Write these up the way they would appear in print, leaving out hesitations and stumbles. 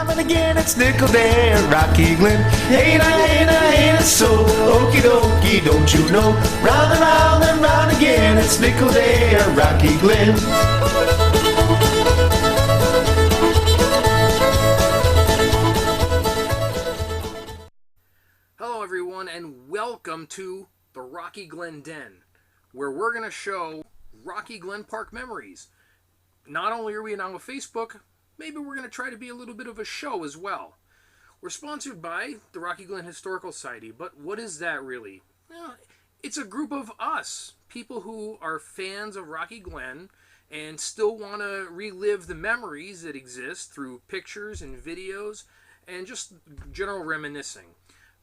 and again, it's Nickel Day at Rocky Glen. Ain't I so okie dokie, don't you know? Round and round again, it's Nickel Day at Rocky Glen. Hello everyone, and welcome to the Rocky Glen Den, where we're going to show Rocky Glen Park memories. Not only are we now on Facebook, maybe we're going to try to be a little bit of a show as well. We're sponsored by the Rocky Glen Historical Society, but what is that really? Well, it's a group of us, people who are fans of Rocky Glen and still want to relive the memories that exist through pictures and videos and just general reminiscing.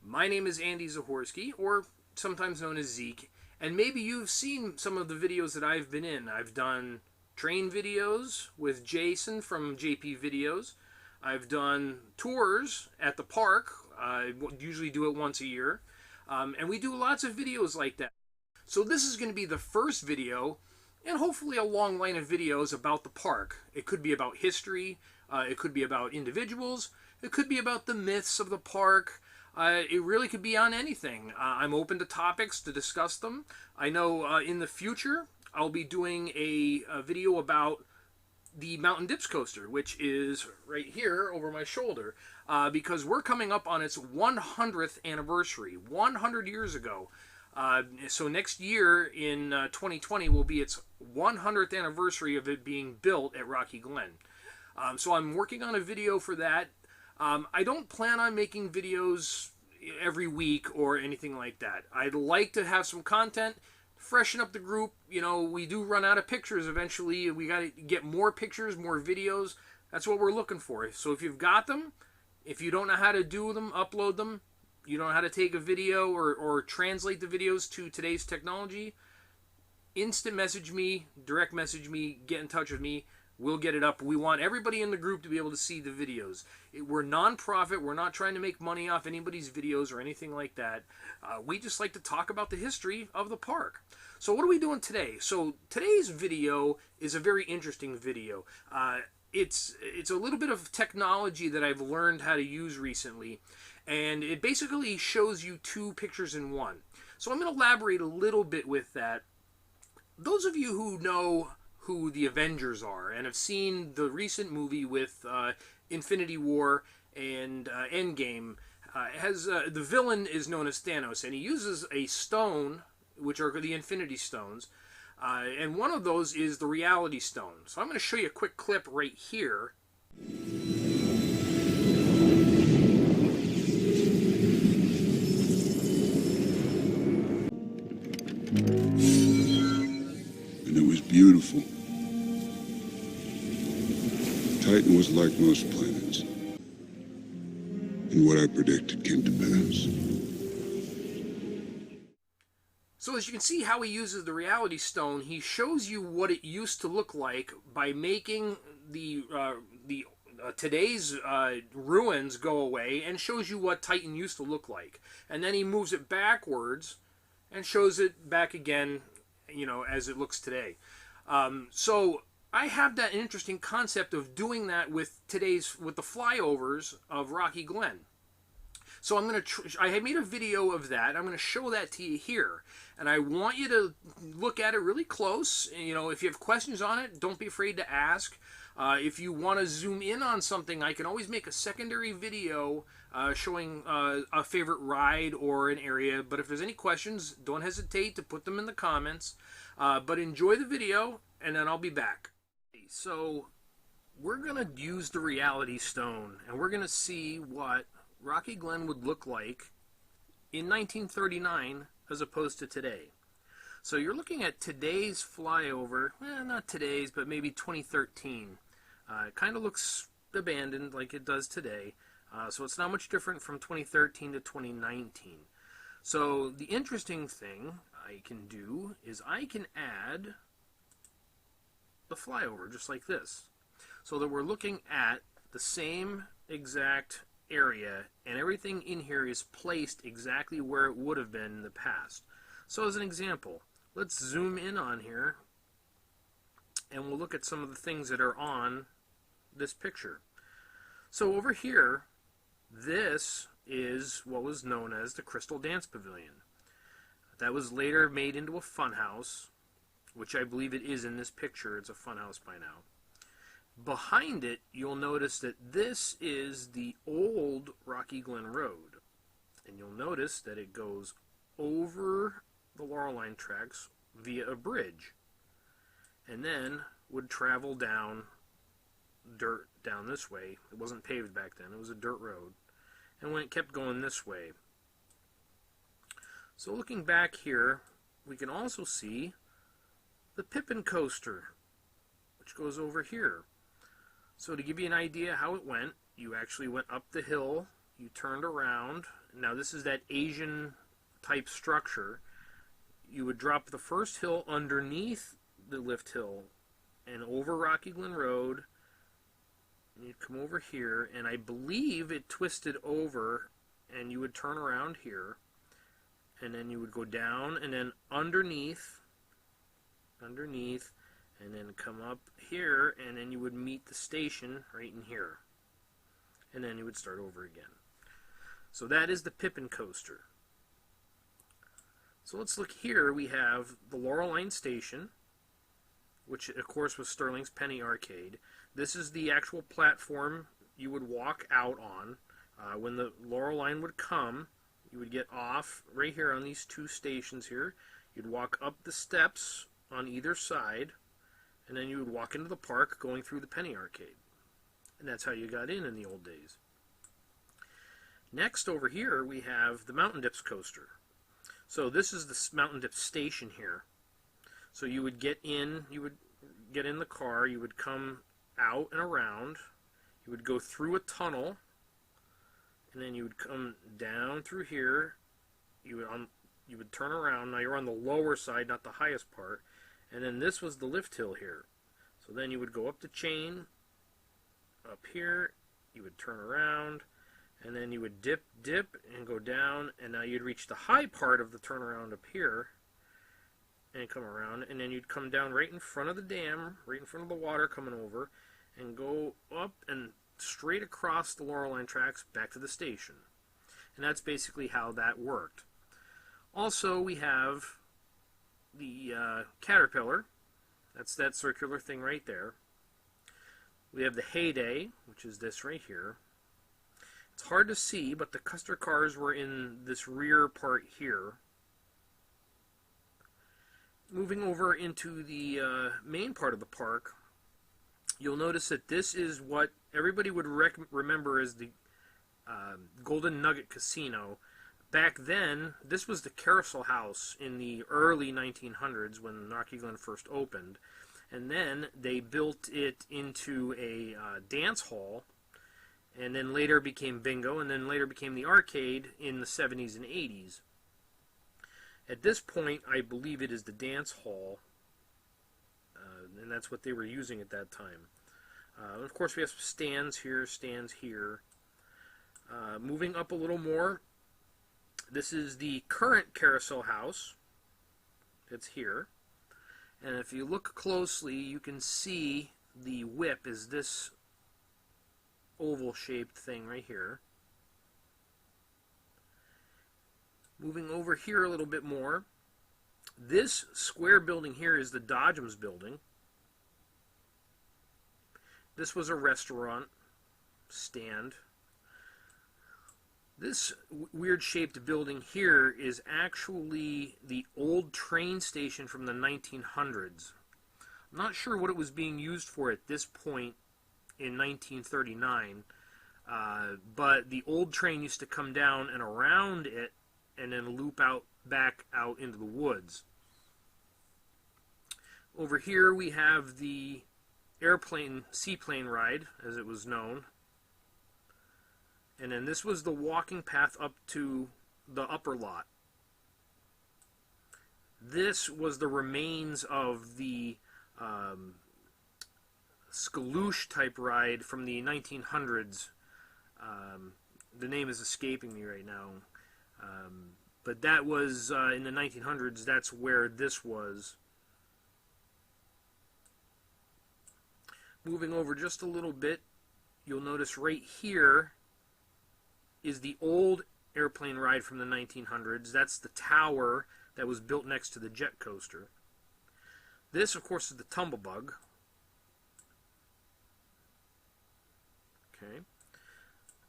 My name is Andy Zahorski, or sometimes known as Zeke, and maybe you've seen some of the videos that I've been in. I've done train videos with Jason from JP Videos. I've done tours at the park. I usually do it once a year. And we do lots of videos like that. So this is going to be the first video, and hopefully a long line of videos about the park. It could be about history. It could be about individuals. It could be about the myths of the park. It really could be on anything. I'm open to topics to discuss them. I know in the future I'll be doing a video about the Mountain Dips coaster, which is right here over my shoulder, because we're coming up on its 100th anniversary, 100 years ago. So next year in 2020 will be its 100th anniversary of it being built at Rocky Glen. So I'm working on a video for that. I don't plan on making videos every week or anything like that. I'd like to have some content, freshen up the group. You know, we do run out of pictures eventually. We got to get more pictures, more videos. That's what we're looking for. So if you've got them, if you don't know how to do them, upload them, you don't know how to take a video or translate the videos to today's technology, instant message me, direct message me, get in touch with me. We'll get it up. We want everybody in the group to be able to see the videos. We're non-profit. We're not trying to make money off anybody's videos or anything like that. We just like to talk about the history of the park. So what are we doing today? So today's video is a very interesting video. It's a little bit of technology that I've learned how to use recently, and it basically shows you two pictures in one. So I'm going to elaborate a little bit with that. Those of you who know who the Avengers are and have seen the recent movie with Infinity War and Endgame, the villain is known as Thanos, and he uses a stone, which are the Infinity Stones, and one of those is the Reality Stone. So I'm going to show you a quick clip right here. And it was beautiful. Titan was like most planets. And what I predicted came to pass. So as you can see how he uses the Reality Stone, he shows you what it used to look like by making the today's ruins go away, and shows you what Titan used to look like. And then he moves it backwards and shows it back again, you know, as it looks today. So I have that interesting concept of doing that with the flyovers of Rocky Glen. So I had made a video of that. I'm going to show that to you here, and I want you to look at it really close. You know, if you have questions on it, don't be afraid to ask. If you want to zoom in on something, I can always make a secondary video showing a favorite ride or an area. But if there's any questions, don't hesitate to put them in the comments. But enjoy the video, and then I'll be back. So we're going to use the Reality Stone, and we're going to see what Rocky Glen would look like in 1939 as opposed to today. So you're looking at today's flyover, not today's, but maybe 2013. It kind of looks abandoned like it does today, so it's not much different from 2013 to 2019. So the interesting thing I can do is I can add the flyover just like this, so that we're looking at the same exact area, and everything in here is placed exactly where it would have been in the past. So as an example, let's zoom in on here, and we'll look at some of the things that are on this picture. So over here, this is what was known as the Crystal Dance Pavilion. That was later made into a funhouse, which I believe it is in this picture. It's a funhouse by now. Behind it, you'll notice that this is the old Rocky Glen Road. And you'll notice that it goes over the Laurel Line tracks via a bridge. And then would travel down dirt down this way. It wasn't paved back then. It was a dirt road. And when it kept going this way. So looking back here, we can also see the Pippin Coaster, which goes over here. So to give you an idea how it went, you actually went up the hill, you turned around. Now this is that Asian type structure. You would drop the first hill underneath the lift hill and over Rocky Glen Road. And you'd come over here, and I believe it twisted over, and you would turn around here, and then you would go down, and then underneath, and then come up here, and then you would meet the station right in here. And then you would start over again. So that is the Pippin Coaster. So let's look here. We have the Laurel Line Station, which of course was Sterling's Penny Arcade. This is the actual platform you would walk out on. When the Laurel Line would come, you would get off right here on these two stations here. You'd walk up the steps on either side, and then you would walk into the park going through the Penny Arcade. And that's how you got in the old days. Next over here we have the Mountain Dips Coaster. So this is the Mountain Dips station here. So you would get in the car, you would come out and around, you would go through a tunnel, and then you would come down through here, you would turn around. Now you're on the lower side, not the highest part, and then this was the lift hill here. So then you would go up the chain, up here, you would turn around, and then you would dip, and go down, and now you'd reach the high part of the turnaround up here, and come around, and then you'd come down right in front of the dam, right in front of the water coming over, and go up and straight across the Laurel Line tracks back to the station. And that's basically how that worked. Also, we have the Caterpillar. That's that circular thing right there. We have the Heyday, which is this right here. It's hard to see, but the Custer cars were in this rear part here. Moving over into the main part of the park, you'll notice that this is what everybody would remember as the Golden Nugget Casino. Back then, this was the Carousel House in the early 1900s when Rocky Glen first opened. And then they built it into a dance hall, and then later became bingo, and then later became the arcade in the 70s and 80s. At this point, I believe it is the dance hall, and that's what they were using at that time. Of course, we have some stands here. Moving up a little more, this is the current Carousel House. It's here. And if you look closely, you can see the whip is this oval-shaped thing right here. Moving over here a little bit more, this square building here is the Dodgems building. This was a restaurant stand. This weird-shaped building here is actually the old train station from the 1900s. I'm not sure what it was being used for at this point in 1939, but the old train used to come down and around it and then loop back out into the woods. Over here we have the seaplane ride, as it was known. And then this was the walking path up to the upper lot. This was the remains of the Skaloosh type ride from the 1900s. The name is escaping me right now. But that was in the 1900s, that's where this was. Moving over just a little bit, you'll notice right here is the old airplane ride from the 1900s. That's the tower that was built next to the jet coaster. This, of course, is the Tumblebug. Okay.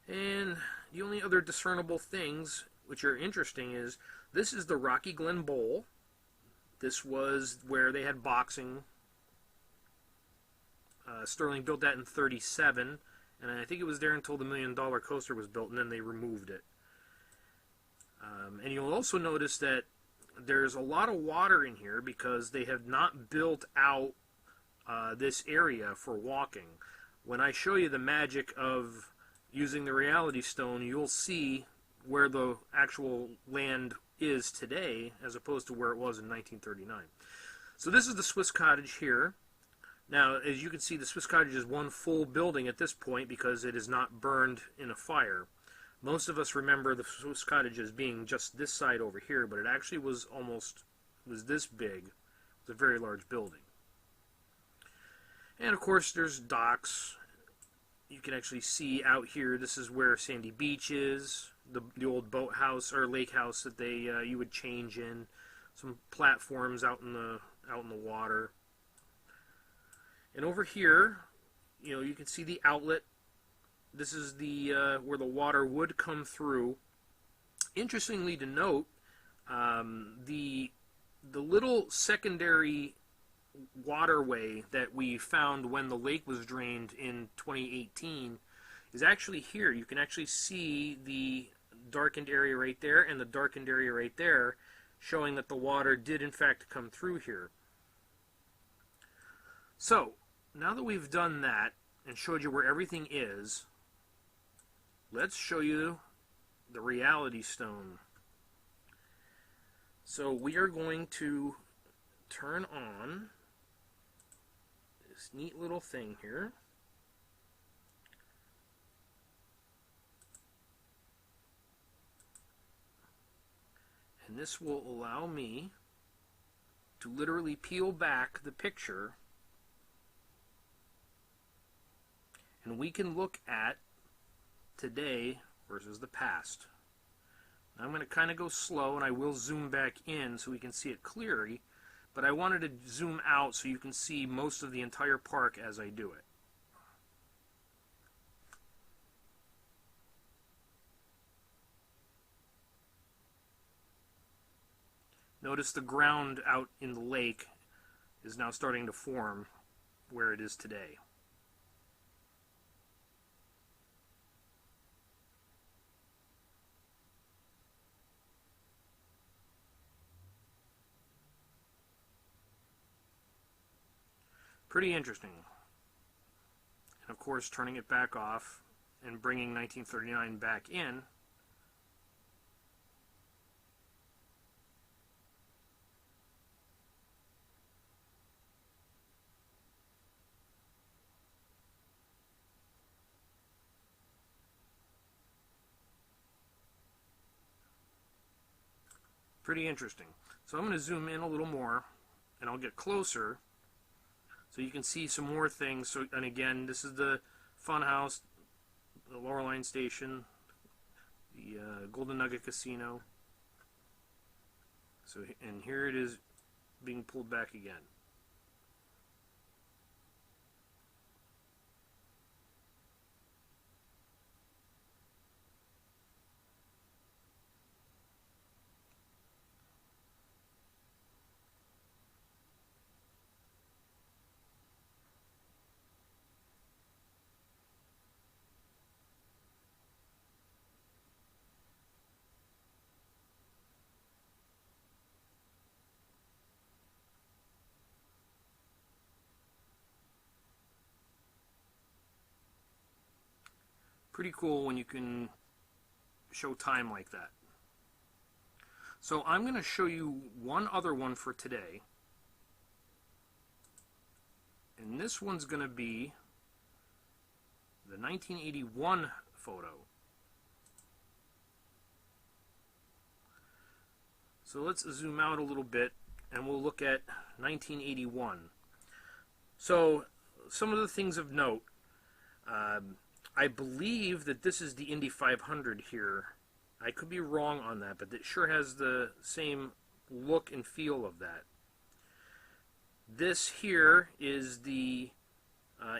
And the only other discernible things which are interesting is this is the Rocky Glen Bowl. This was where they had boxing. Sterling built that in '37, and I think it was there until the $1 Million Coaster was built, and then they removed it. And you'll also notice that there's a lot of water in here because they have not built out this area for walking. When I show you the magic of using the reality stone, you'll see where the actual land is today as opposed to where it was in 1939. So this is the Swiss Cottage here. Now, as you can see, the Swiss Cottage is one full building at this point because it is not burned in a fire. Most of us remember the Swiss Cottage as being just this side over here, but it actually was this big. It's a very large building. And of course, there's docks. You can actually see out here, this is where Sandy Beach is, the old boathouse or lake house that you would change in. Some platforms out in the water. And over here, you can see the outlet. This is the where the water would come through. Interestingly to note, the little secondary waterway that we found when the lake was drained in 2018 is actually here. You can actually see the darkened area right there and the darkened area right there, showing that the water did in fact come through here. So, now that we've done that and showed you where everything is, let's show you the reality stone. So we are going to turn on this neat little thing here. And this will allow me to literally peel back the picture, and we can look at today versus the past. Now I'm going to kind of go slow, and I will zoom back in so we can see it clearly, but I wanted to zoom out so you can see most of the entire park as I do it. Notice the ground out in the lake is now starting to form where it is today. Pretty interesting. And of course, turning it back off and bringing 1939 back in, pretty interesting. So I'm going to zoom in a little more, and I'll get closer so you can see some more things. So, and again, this is the Fun House, the Loreline Station, the Golden Nugget Casino. So, and here it is being pulled back again. Pretty cool when you can show time like that. So I'm going to show you one other one for today. And this one's going to be the 1981 photo. So let's zoom out a little bit and we'll look at 1981. So some of the things of note. I believe that this is the Indy 500 here. I could be wrong on that, but it sure has the same look and feel of that. This here is the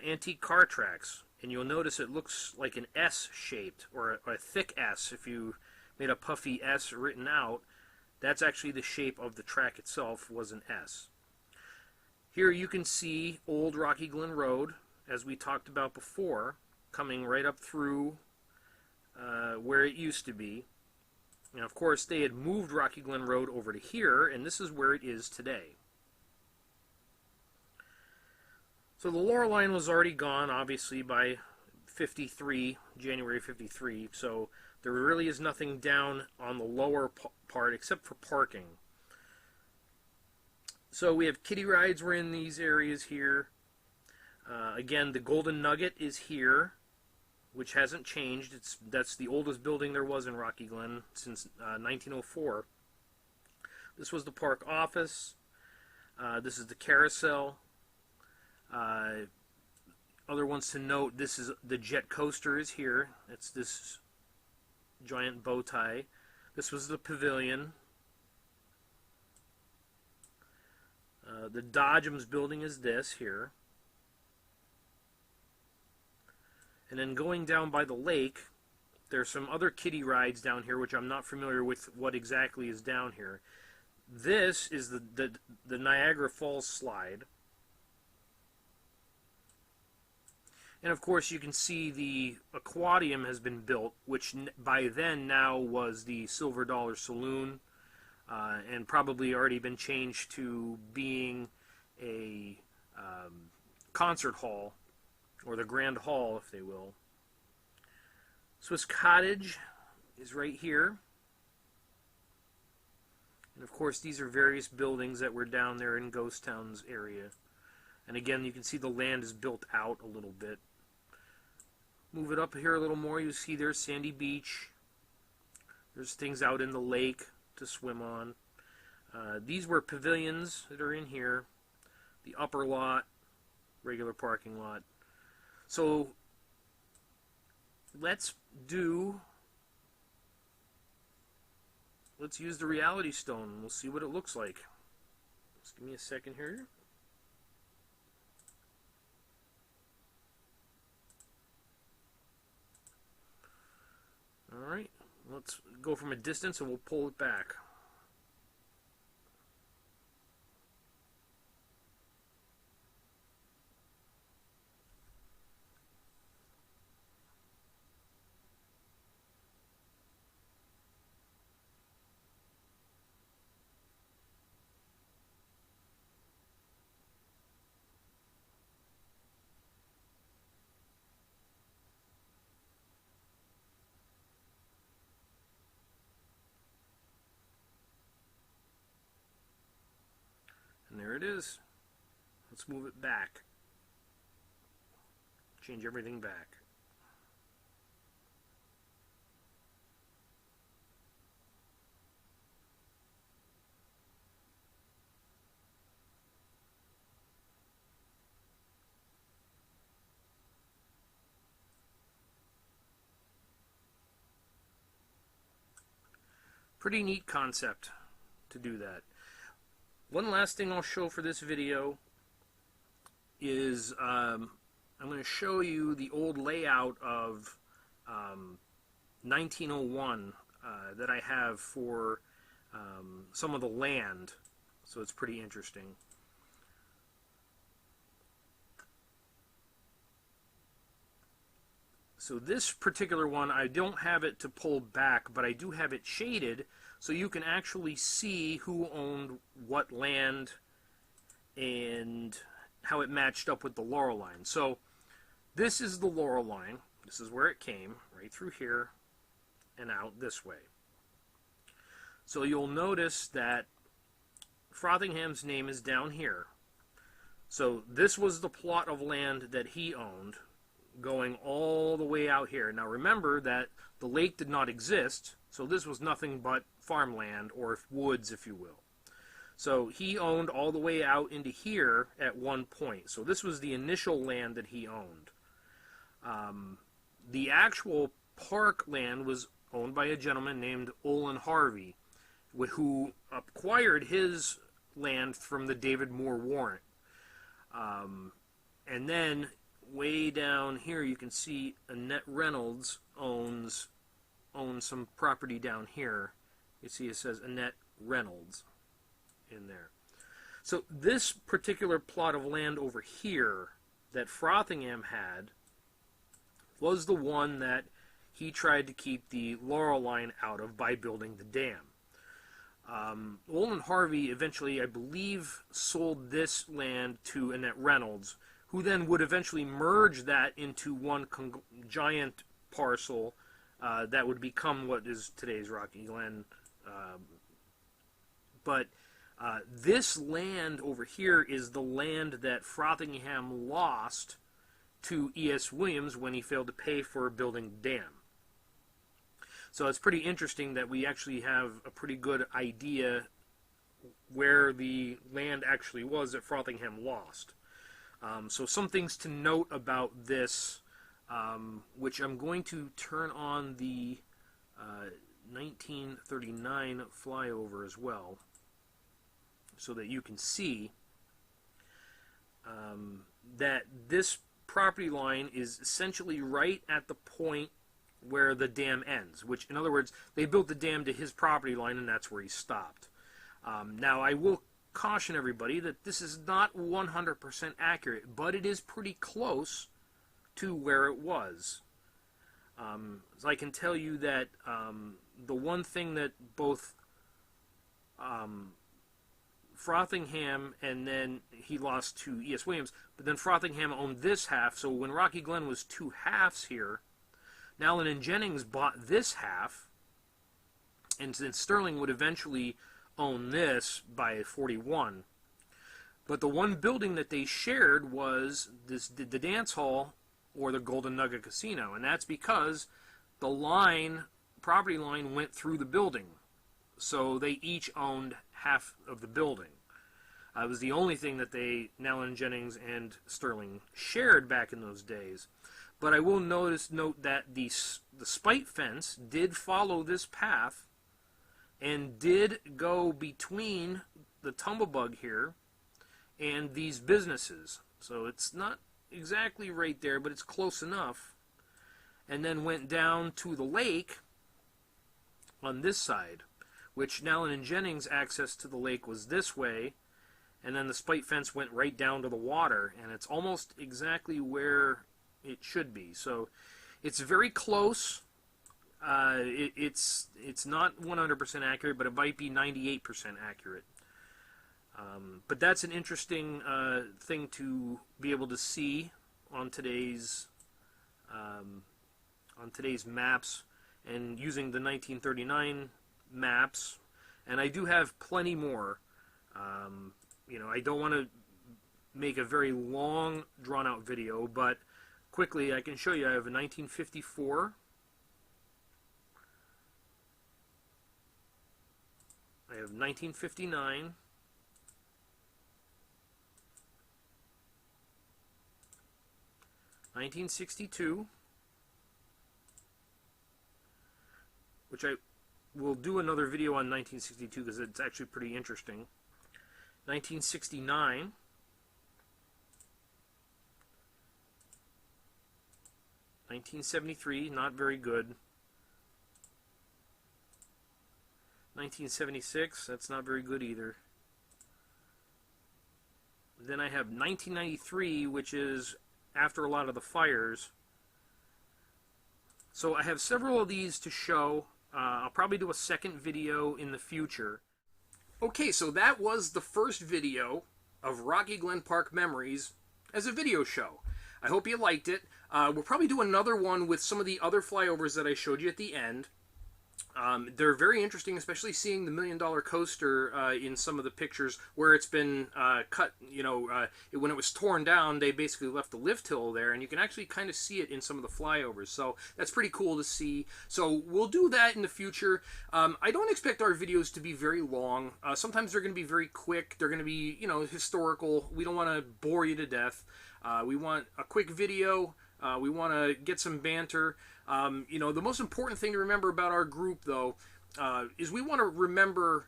antique car tracks, and you'll notice it looks like an S shaped, or a thick S. If you made a puffy S written out, that's actually the shape of the track itself, was an S. Here you can see old Rocky Glen Road, as we talked about before, coming right up through where it used to be. And of course they had moved Rocky Glen Road over to here, and this is where it is today. So the Laurel line was already gone, obviously, by January 53, so there really is nothing down on the lower part except for parking. So we have kiddie rides were in these areas here. Again, the Golden Nugget is here, which hasn't changed. That's the oldest building there was in Rocky Glen since 1904. This was the park office. This is the carousel. Other ones to note, this is the jet coaster is here. It's this giant bow tie. This was the pavilion. The Dodgems building is this here. And then going down by the lake, there's some other kiddie rides down here, which I'm not familiar with what exactly is down here. This is the Niagara Falls slide. And of course you can see the Aquarium has been built, which by then now was the Silver Dollar Saloon, and probably already been changed to being a concert hall, or the Grand Hall, if they will. Swiss Cottage is right here. And of course these are various buildings that were down there in Ghost Town's area. And again, you can see the land is built out a little bit. Move it up here a little more, you see there's Sandy Beach. There's things out in the lake to swim on. These were pavilions that are in here. The upper lot, regular parking lot. So let's use the reality stone. We'll see what it looks like. Just give me a second here. Alright, let's go from a distance and we'll pull it back. And there it is. Let's move it back. Change everything back. Pretty neat concept to do that. One last thing I'll show for this video is I'm going to show you the old layout of 1901 that I have for some of the land, so it's pretty interesting. So this particular one, I don't have it to pull back, but I do have it shaded so you can actually see who owned what land and how it matched up with the Laurel line. So this is the Laurel line. This is where it came, right through here and out this way. So you'll notice that Frothingham's name is down here. So this was the plot of land that he owned, going all the way out here. Now remember that the lake did not exist, so this was nothing but farmland, or woods, if you will. So he owned all the way out into here at one point. So this was the initial land that he owned. The actual park land was owned by a gentleman named Olin Harvey, who acquired his land from the David Moore warrant. And then way down here you can see Annette Reynolds owns some property down here. You see it says Annette Reynolds in there. So this particular plot of land over here that Frothingham had was the one that he tried to keep the Laurel line out of by building the dam. Olin Harvey eventually, I believe, sold this land to Annette Reynolds, who then would eventually merge that into one giant parcel that would become what is today's Rocky Glen. But this land over here is the land that Frothingham lost to E.S. Williams when he failed to pay for building the dam. So it's pretty interesting that we actually have a pretty good idea where the land actually was that Frothingham lost. So some things to note about this, which I'm going to turn on the 1939 flyover as well, so that you can see that this property line is essentially right at the point where the dam ends, which, in other words, they built the dam to his property line and that's where he stopped. Now, I will caution everybody that this is not 100% accurate, but it is pretty close to where it was. So I can tell you that the one thing that both Frothingham, and then he lost to E.S. Williams, but then Frothingham owned this half, so when Rocky Glen was two halves here, Nowlin and Jennings bought this half, and then Sterling would eventually own this by 41. But the one building that they shared was the dance hall or the Golden Nugget Casino, and that's because the property line went through the building. So they each owned half of the building. It was the only thing that Nowlin, Jennings, and Sterling shared back in those days. But I will note that the spite fence did follow this path and did go between the Tumblebug here and these businesses. So it's not exactly right there, but it's close enough. And then went down to the lake on this side, which Nowlin and Jennings' access to the lake was this way, and then the spite fence went right down to the water, and it's almost exactly where it should be. So it's very close. It's not 100% accurate, but it might be 98% accurate. But that's an interesting thing to be able to see on today's maps, and using the 1939 maps. And I do have plenty more. I don't want to make a very long, drawn-out video, but quickly I can show you. I have a 1954. I have 1959. 1962, which I will do another video on 1962 because it's actually pretty interesting. 1969, 1973, not very good. 1976, that's not very good either. Then I have 1993, which is after a lot of the fires. So I have several of these to show. I'll probably do a second video in the future. Okay, so that was the first video of Rocky Glen Park Memories as a video show. I hope you liked it. We'll probably do another one with some of the other flyovers that I showed you at the end. They're very interesting, especially seeing the $1 Million Coaster in some of the pictures where it's been cut. When it was torn down, they basically left the lift hill there, and you can actually kind of see it in some of the flyovers. So that's pretty cool to see. So we'll do that in the future. I don't expect our videos to be very long. Sometimes they're going to be very quick. They're going to be, historical. We don't want to bore you to death. We want a quick video. We want to get some banter. The most important thing to remember about our group, though, is we want to remember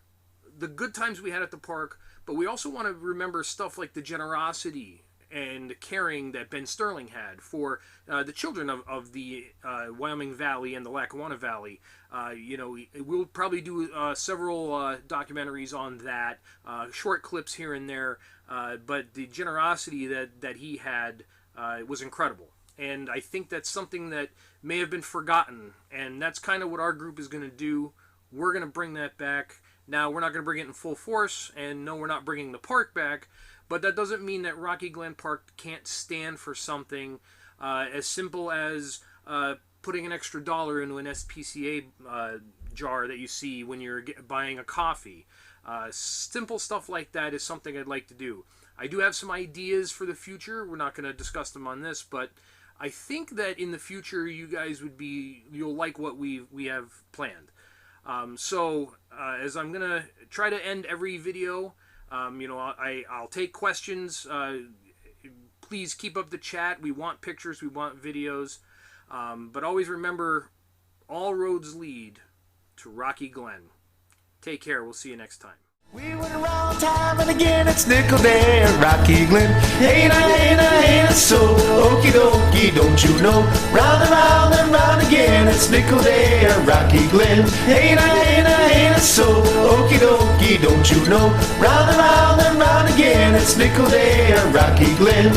the good times we had at the park, but we also want to remember stuff like the generosity and the caring that Ben Sterling had for the children of the Wyoming Valley and the Lackawanna Valley. We'll probably do several documentaries on that, short clips here and there, but the generosity that he had was incredible. And I think that's something that may have been forgotten, and that's kind of what our group is going to do. We're going to bring that back. Now, we're not going to bring it in full force, and no, we're not bringing the park back, but that doesn't mean that Rocky Glen Park can't stand for something as simple as putting an extra $1 into an SPCA jar that you see when you're buying a coffee. Simple stuff like that is something I'd like to do. I do have some ideas for the future. We're not going to discuss them on this, but I think that in the future you guys you'll like what we have planned. As I'm going to try to end every video, I'll take questions. Please keep up the chat. We want pictures. We want videos. But always remember, all roads lead to Rocky Glen. Take care. We'll see you next time. We went around time and again, it's Nickel Day at Rocky Glen. Hey na, hey na, hey na, so okie dokie, don't you know? Round and round again, it's Nickel Day at Rocky Glen. Hey na, hey na, hey na, so okie dokie, don't you know? Round and round again, it's Nickel Day at Rocky Glen.